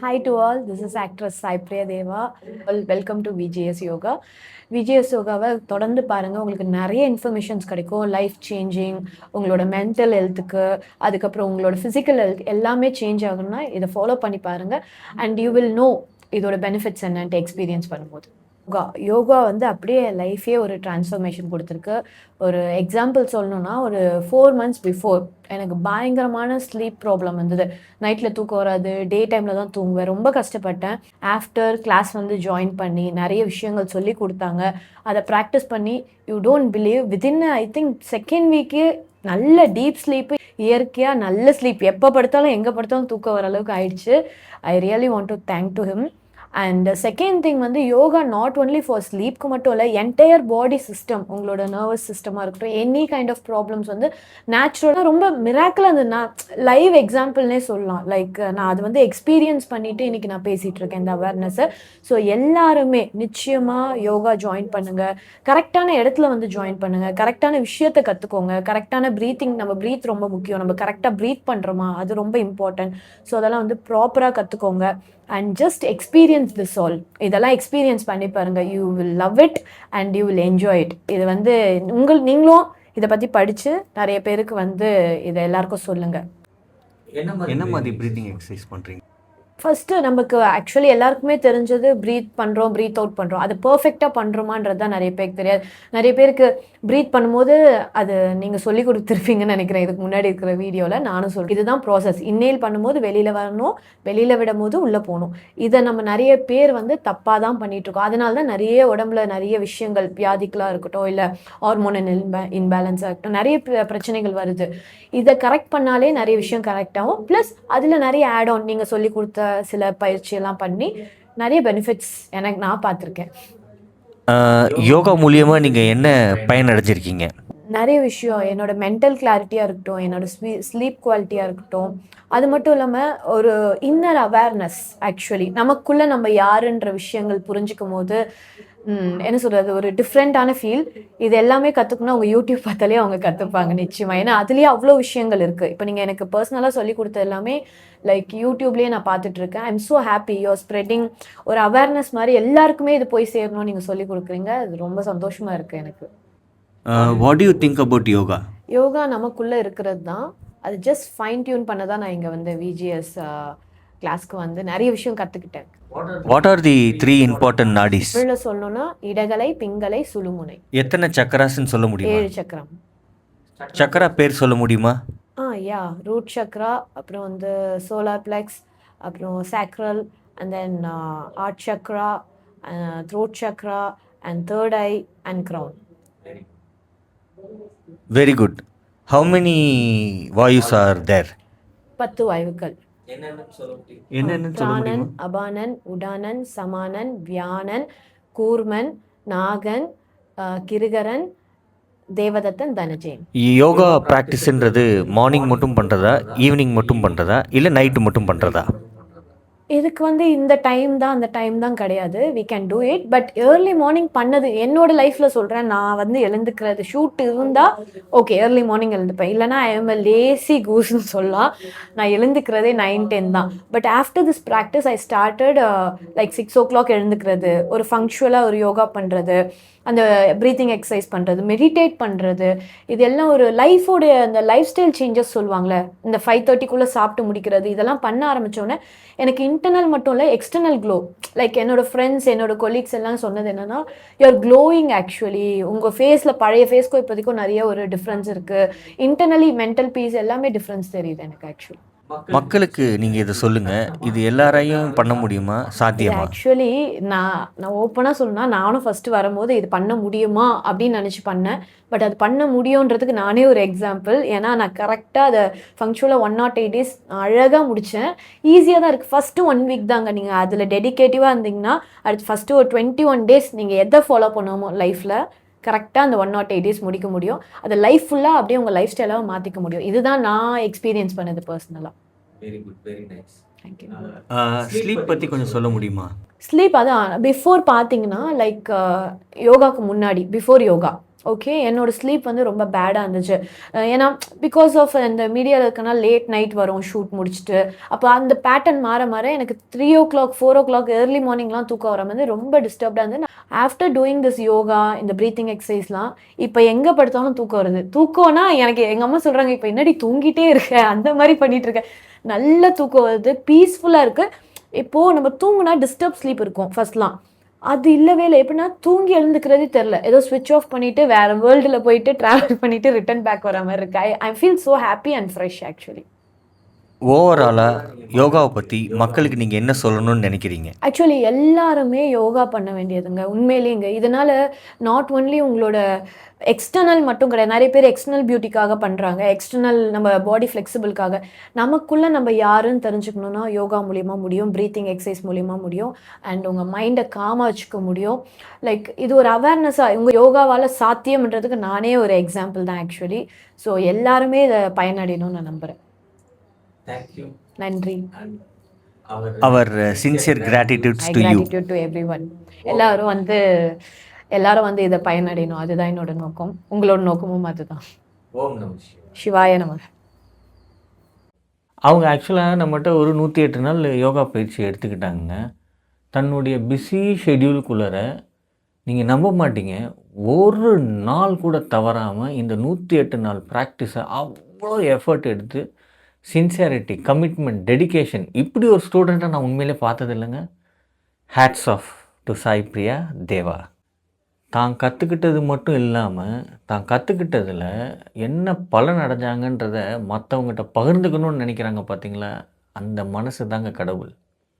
Hi to all, this is actress Saipriya Deva. Welcome to VGS Yoga. VGS யோகாவை தொடர்ந்து பாருங்கள், உங்களுக்கு நிறைய இன்ஃபர்மேஷன்ஸ் கிடைக்கும். லைஃப் சேஞ்சிங், உங்களோட மென்டல் ஹெல்த்துக்கு, அதுக்கப்புறம் உங்களோட ஃபிசிக்கல் ஹெல்த் எல்லாமே சேஞ்ச் ஆகணும்னா இதை ஃபாலோ பண்ணி பாருங்கள். அண்ட் யூ வில் நோ இதோட பெனிஃபிட்ஸ் என்னன்ட்டு எக்ஸ்பீரியன்ஸ் பண்ணும்போது. யோகா வந்து அப்படியே லைஃபே ஒரு டிரான்ஸ்ஃபர்மேஷன் கொடுத்துருக்கு. ஒரு எக்ஸாம்பிள் சொல்லணும்னா, ஒரு 4 months பிஃபோர் எனக்கு பயங்கரமான ஸ்லீப் ப்ராப்ளம் இருந்தது. நைட்டில் தூக்கம் வராது, டே டைமில் தான் தூங்குவேன், ரொம்ப கஷ்டப்பட்டேன். ஆஃப்டர் கிளாஸ் வந்து ஜாயின் பண்ணி நிறைய விஷயங்கள் சொல்லி கொடுத்தாங்க. அதை ப்ராக்டிஸ் பண்ணி you don't believe, within I think second week நல்ல டீப் ஸ்லீப்பு, இயற்கையாக நல்ல ஸ்லீப், எப்போ படுத்தாலும் எங்கே படுத்தாலும் தூக்கம் வர அளவுக்கு ஆயிடுச்சு. I really want to thank to him. And second thing வந்து யோகா நாட் ஒன்லி ஃபார் ஸ்லீப்க்கு மட்டும் இல்லை, என்டையர் பாடி சிஸ்டம், உங்களோட நர்வஸ் சிஸ்டமாக இருக்கட்டும், எனி கைண்ட் ஆஃப் ப்ராப்ளம்ஸ் வந்து நேச்சுரலாக ரொம்ப மிராக்கிள். அது நான் லைவ் எக்ஸாம்பிள்னே சொல்லலாம். லைக் நான் அது வந்து எக்ஸ்பீரியன்ஸ் பண்ணிவிட்டு இன்றைக்கி நான் பேசிகிட்டு இருக்கேன் இந்த அவேர்னஸை. ஸோ எல்லாருமே நிச்சயமாக யோகா ஜாயின் பண்ணுங்கள். கரெக்டான இடத்துல வந்து ஜாயின் பண்ணுங்கள். கரெக்டான விஷயத்தை கற்றுக்கோங்க. கரெக்டான ப்ரீத்திங், நம்ம ப்ரீத் ரொம்ப முக்கியம். நம்ம கரெக்டாக ப்ரீத் பண்ணுறோமா, அது ரொம்ப இம்பார்ட்டன்ட். ஸோ அதெல்லாம் வந்து ப்ராப்பராக கற்றுக்கோங்க. And just experience this all. இதெல்லாம் எக்ஸ்பீரியன்ஸ் பண்ணி பாருங்கள். You will love it and you will enjoy it. இது வந்து நீங்களும் இதை பற்றி படித்து நிறைய பேருக்கு வந்து இதை எல்லாருக்கும் சொல்லுங்கள். என்ன மாதிரி ப்ரீத்திங் எக்ஸசைஸ் பண்ணுறீங்க? ஃபஸ்ட்டு நமக்கு ஆக்சுவலி எல்லாருக்குமே தெரிஞ்சது ப்ரீத் பண்ணுறோம், ப்ரீத் அவுட் பண்ணுறோம். அது பர்ஃபெக்டாக பண்ணுறோமான்றது தான் நிறைய பேருக்கு தெரியாது. நிறைய பேருக்கு ப்ரீத் பண்ணும்போது அது நீங்கள் சொல்லி கொடுத்துருப்பீங்கன்னு நினைக்கிறேன். இதுக்கு முன்னாடி இருக்கிற வீடியோவில் நானும் சொல்கிறேன். இதுதான் ப்ராசஸ். இன்னேல் பண்ணும்போது வெளியில் வரணும், வெளியில் விடும் போது உள்ளே போகணும். இதை நம்ம நிறைய பேர் வந்து தப்பாக தான் பண்ணிகிட்ருக்கோம். அதனால தான் நிறைய உடம்புல நிறைய விஷயங்கள், வியாதிகளாக இருக்கட்டும், இல்லை ஹார்மோனல் இன்பேலன்ஸாக இருக்கட்டும், நிறைய பிரச்சனைகள் வருது. இதை கரெக்ட் பண்ணாலே நிறைய விஷயம் கரெக்ட் ஆகும். ப்ளஸ் அதில் நிறைய ஆட் ஆன் நீங்கள் சொல்லி கொடுத்த சில பயிற்சியெல்லாம் பண்ணி நிறைய பெனிஃபிட்ஸ் நான் பார்த்துருக்கேன். யோகா மூலியமாக நீங்கள் என்ன பயன் அடைஞ்சிருக்கீங்க? நிறைய விஷயம். என்னோட மென்டல் கிளாரிட்டியாக இருக்கட்டும், என்னோட ஸ்லீப் குவாலிட்டியாக இருக்கட்டும், அது மட்டும் இல்லாமல் ஒரு இன்னர் அவேர்னஸ். ஆக்சுவலி நமக்குள்ளே நம்ம யாருன்ற விஷயங்கள் புரிஞ்சிக்கும் போது என்ன சொல்கிறது, ஒரு டிஃப்ரெண்ட்டான ஃபீல். இது எல்லாமே கற்றுக்கணும். அவங்க யூடியூப் பார்த்தாலே அவங்க கற்றுப்பாங்க நிச்சயமாக. ஏன்னா அதுலேயே அவ்வளோ விஷயங்கள் இருக்குது. இப்போ நீங்கள் எனக்கு பர்சனலாக சொல்லி கொடுத்த எல்லாமே லைக் யூடியூப்லேயே நான் பார்த்துட்ருக்கேன். I am so happy you're spreading ஒரு அவேர்னஸ் மாதிரி எல்லாருக்குமே இது போய் சேரணும்னு நீங்கள் சொல்லி கொடுக்குறீங்க. அது ரொம்ப சந்தோஷமாக இருக்குது எனக்கு. What to you think about yoga? Yoga நமக்குள்ளே இருக்கிறது தான். அது ஜஸ்ட் ஃபைன் டியூன் பண்ண தான் நான் இங்கே வந்து விஜிஎஸ் கிளாஸ்க்கு வந்து நிறைய விஷயம் கற்றுக்கிட்டேன். What are the 3 important nadis? தமிழில் சொல்லணும்னா இடகலை, பிங்கலை, சுழுமுனை. எத்தனை சக்கராஸ்ன்னு சொல்ல முடியுமா? 7 சக்கரம். சக்கரா பேர் சொல்ல முடியுமா? யா, ரூட் சக்ரா, அப்புறம் வந்து சோலார் பிளெக்ஸ், அப்புறம் sacral, and then heart chakra, throat chakra, and third eye and crown. Very good. How many vayus are there? 10 வாயுக்கள். என்னென்னு சொல்ல பிராணன், முடியுமா? அபானன், உடானன், சமானன், வியானன், கூர்மன், நாகன், கிருகரன், தேவதத்தன், தனஜேன். யோகா ப்ராக்டிஸ்ன்றது மார்னிங் மட்டும் பண்ணுறதா, ஈவினிங் மட்டும் பண்ணுறதா, இல்லை நைட்டு மட்டும் பண்ணுறதா? இதுக்கு வந்து இந்த டைம் தான் அந்த டைம் தான் கிடையாது. We can do it. But early morning பண்ணது என்னோட லைஃப்பில் சொல்கிறேன். நான் வந்து எழுந்துக்கிறது ஷூட் இருந்தால் ஓகே, ஏர்லி மார்னிங் எழுந்துப்பேன். இல்லைனா ஐ எம் எ லேசி கூஸ்ன்னு சொல்லலாம். நான் எழுந்துக்கிறதே 9-10 தான். But after this practice I started like 6 o'clock எழுந்துக்கிறது, ஒரு ஃபங்க்ஷுவலாக ஒரு யோகா பண்ணுறது, அந்த ப்ரீத்திங் எக்ஸசைஸ் பண்ணுறது, மெடிடேட் பண்ணுறது, இது எல்லாம் ஒரு லைஃபோடைய அந்த லைஃப் ஸ்டைல் சேஞ்சஸ் சொல்லுவாங்களே, இந்த 5:30க்குள்ளே சாப்பிட்டு முடிக்கிறது, இதெல்லாம் பண்ண ஆரம்பித்தோடனே எனக்கு இன்டர்னல் மட்டும் இல்லை, எக்ஸ்டர்னல் க்ளோ. லைக் என்னோட ஃப்ரெண்ட்ஸ், என்னோட கொலீக்ஸ் எல்லாம் சொன்னது என்னென்னா, யூஆர் க்ளோயிங். ஆக்சுவலி உங்கள் ஃபேஸில் பழைய ஃபேஸ்க்கும் இப்போதைக்கும் நிறைய ஒரு டிஃப்ரென்ஸ் இருக்குது. இன்டர்னலி மென்டல் பீஸ் எல்லாமே டிஃப்ரென்ஸ் தெரியுது எனக்கு. ஆக்சுவலி மக்களுக்கு நீங்கள் இதை சொல்லுங்கள், இது எல்லாரையும் பண்ண முடியுமா, சாத்தியமா? ஆக்சுவலி நான் ஓப்பனாக சொல்லணும்னா, நானும் ஃபஸ்ட்டு வரும்போது இது பண்ண முடியுமா அப்படின்னு நினச்சி பண்ணேன். பட் அது பண்ண முடியுன்றதுக்கு நானே ஒரு எக்ஸாம்பிள். ஏன்னா நான் கரெக்டாக அதை ஃபங்க்ஷுவலாக 108 days அழகாக முடித்தேன். ஈஸியாக தான் இருக்குது. ஃபஸ்ட்டு 1 week தாங்க. நீங்கள் அதில் டெடிகேட்டிவாக இருந்தீங்கன்னா அடுத்து ஃபஸ்ட்டு ஒரு 21 days நீங்கள் எதை ஃபாலோ பண்ணுவோமோ லைஃப்பில் கரெக்டாக அந்த 108 days முடிக்க முடியும். அதை லைஃப் ஃபுல்லாக அப்படியே உங்கள் லைஃப் ஸ்டைலாக மாற்றிக்க முடியும். இதுதான் நான் எக்ஸ்பீரியன்ஸ் பண்ணது பர்சனலாக. Very good, very nice. Thank you. Sleep பற்றி கொஞ்சம் சொல்ல முடியுமா? ஸ்லீப் அதான் பிஃபோர் பார்த்தீங்கன்னா லைக் யோகாவுக்கு முன்னாடி, பிஃபோர் யோகா ஓகே. என்னோட ஸ்லீப் வந்து ரொம்ப பேடா இருந்துச்சு. ஏன்னா பிகாஸ் ஆஃப் இந்த மீடியால இருக்கனால லேட் நைட் வரும் ஷூட் முடிச்சுட்டு. அப்ப அந்த பேட்டர்ன் மாற மாற எனக்கு 3:00, 4:00 ஏர்லி மார்னிங்லாம் தூக்கம் வர மாதிரி ரொம்ப டிஸ்டர்ப்டா இருந்து ஆஃப்டர் டூயிங் திஸ் யோகா, இந்த பிரீத்திங் எக்சர்சைஸ்லாம் இப்ப எங்க படுத்தாலும் தூக்கம் வருது. தூக்கம்னா எனக்கு எங்க அம்மா சொல்றாங்க, "இப்ப என்னடி தூங்கிட்டே இருக்க?" அந்த மாரி பண்ணிட்டு இருக்கேன். நல்ல தூக்கம் வருது. பீஸ்ஃபுல்லா இருக்கு. இப்போ நம்ம தூங்குனா டிஸ்டர்ப் ஸ்லீப் இருக்கும் ஃபர்ஸ்ட்லாம். அது இல்லவே இல்ல. எப்படின்னா தூங்கி எழுந்துக்கிறதே தெரியல. ஏதோ ஸ்விட்ச் ஆஃப் பண்ணிட்டு வேற வேர்ல்டுல போயிட்டு டிராவல் பண்ணிட்டு ரிட்டர்ன் பேக் வர மாரி இருக்கு. I feel so happy and fresh actually. ஓவராலாக யோகாவை பற்றி மக்களுக்கு நீங்கள் என்ன சொல்லணும்னு நினைக்கிறீங்க? ஆக்சுவலி எல்லாருமே யோகா பண்ண வேண்டியதுங்க. உண்மையிலேங்க. இதனால நாட் ஒன்லி உங்களோட எக்ஸ்டர்னல் மட்டும் கிடையாது. நெறைய பேர் எக்ஸ்டர்னல் பியூட்டிக்காக பண்றாங்க. எக்ஸ்டர்னல் நம்ம பாடி ஃப்ளெக்சிபிள்க்காக. நமக்குள்ள நம்ம யாருன்னு தெரிஞ்சுக்கணும்னா யோகா மூலியமா முடியும். பிரீத்திங் எக்சர்சைஸ் மூலியமா முடியும். அண்ட் உங்க மைண்ட காமா வச்சுக்க முடியும். லைக் இது ஒரு அவேர்னஸா உங்க யோகாவால சாத்தியம்ன்றதுக்கு நானே ஒரு எக்ஸாம்பிள் தான் ஆக்சுவலி. ஸோ எல்லாருமே இத பயனடையணும்னு நான் நம்புறேன். நன்றி. அவர் sincere gratitudes I to you. Gratitude to everyone. எல்லாரும் வந்து இத பயனடையணும். அதுதான் என்னோட நோக்கம். உங்களோட நோக்கமும் அதுதான். சிவாய நமக. அவங்க ஆக்சுவலாக நம்மகிட்ட ஒரு 108 நாள் யோகா பயிற்சி எடுத்துக்கிட்டாங்க. தன்னுடைய பிஸி ஷெட்யூலுக்குள்ளார நீங்கள் நம்ப மாட்டீங்க, ஒரு நாள் கூட தவறாமல் இந்த 108 நாள் ப்ராக்டிஸை அவ்வளோ எஃபர்ட் எடுத்து சின்சியாரிட்டி, கமிட்மெண்ட், டெடிகேஷன் இப்படி ஒரு ஸ்டூடெண்ட்டை நான் உண்மையிலே பார்த்தது இல்லைங்க. Hats off to Sai Priya Deva. தான் கற்றுக்கிட்டது மட்டும் இல்லாமல் தான் கற்றுக்கிட்டதில் என்ன பலன் அடைஞ்சாங்கன்றத மற்றவங்ககிட்ட பகிர்ந்துக்கணும்னு நினைக்கிறாங்க பார்த்தீங்களா, அந்த மனசு தாங்க கடவுள்.